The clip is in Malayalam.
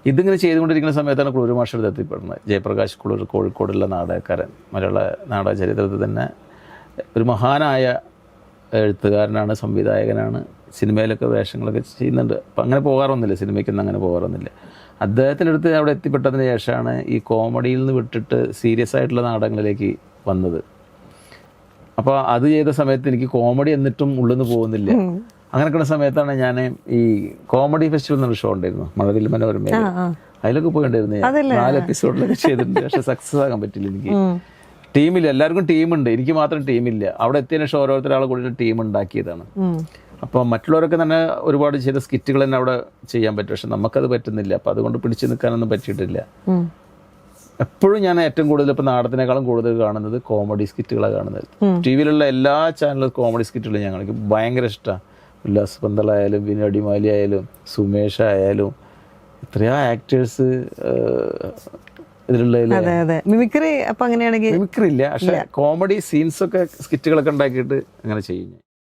ഇതിങ്ങനെ ചെയ്തുകൊണ്ടിരിക്കുന്ന സമയത്താണ് കുളൂർ മാഷയുടെ എത്തിപ്പെടുന്നത്. ജയപ്രകാശ് കുളൂർ, കോഴിക്കോടുള്ള നാടകക്കാരൻ, മലയാള നാടക ചരിത്രത്തിൽ തന്നെ ഒരു മഹാനായ എഴുത്തുകാരനാണ്, സംവിധായകനാണ്, സിനിമയിലൊക്കെ വേഷങ്ങളൊക്കെ ചെയ്യുന്നുണ്ട്. അപ്പം അങ്ങനെ പോകാറൊന്നുമില്ല, സിനിമയ്ക്കൊന്നും അങ്ങനെ പോകാറൊന്നുമില്ല. അദ്ദേഹത്തിൻ്റെ അടുത്ത് അവിടെ എത്തിപ്പെട്ടതിന് ശേഷമാണ് ഈ കോമഡിയിൽ നിന്ന് വിട്ടിട്ട് സീരിയസ് ആയിട്ടുള്ള നാടകങ്ങളിലേക്ക് വന്നത്. അപ്പോൾ അത് ചെയ്ത സമയത്ത് എനിക്ക് കോമഡി എന്നിട്ടും ഉള്ളിൽ നിന്ന് പോകുന്നില്ല. അങ്ങനെയൊക്കെയുള്ള സമയത്താണ് ഞാൻ ഈ കോമഡി ഫെസ്റ്റിവൽ എന്നൊരു ഷോ ഉണ്ടായിരുന്നു മഴവിൽ മനോരമയിൽ, അതിലൊക്കെ പോയിണ്ടായിരുന്നു. 4 എപ്പിസോഡിലൊക്കെ ചെയ്തിട്ടുണ്ട്. പക്ഷെ സക്സസ് ആകാൻ പറ്റില്ല. എനിക്ക് ടീമില്ല, എല്ലാവർക്കും ടീമുണ്ട്, എനിക്ക് മാത്രം ടീമില്ല. അവിടെ എത്തിയതിനു ശേഷം ഓരോരുത്തരാളെ കൂടി ടീം ഉണ്ടാക്കിയതാണ്. അപ്പോൾ മറ്റുള്ളവരൊക്കെ തന്നെ ഒരുപാട് ചെയ്ത സ്കിറ്റുകൾ തന്നെ അവിടെ ചെയ്യാൻ പറ്റും, പക്ഷെ നമുക്കത് പറ്റുന്നില്ല. അപ്പം അതുകൊണ്ട് പിടിച്ചു നിൽക്കാനൊന്നും പറ്റിയിട്ടില്ല. എപ്പോഴും ഞാൻ ഏറ്റവും കൂടുതൽ ഇപ്പം നാടകത്തിനേക്കാളും കൂടുതൽ കാണുന്നത് കോമഡി സ്കിറ്റുകളാണ് കാണുന്നത്. ടി വിയിലുള്ള എല്ലാ ചാനലും കോമഡി സ്കിറ്റുകളും ഞാൻ കാണിക്കും, ഭയങ്കര ഇഷ്ടമാണ്. ഉല്ലാസ് പന്തളായാലും വിനു അടിമാലി ആയാലും സുമേഷ് ആയാലും എത്രയാ ആക്ടേഴ്സ് ഇതിലുള്ള. മിമിക്രി അപ്പം അങ്ങനെയാണെങ്കിൽ മിമിക്രി ഇല്ല, പക്ഷെ കോമഡി സീൻസൊക്കെ സ്കിറ്റുകളൊക്കെ ഉണ്ടാക്കിയിട്ട് അങ്ങനെ ചെയ്യും.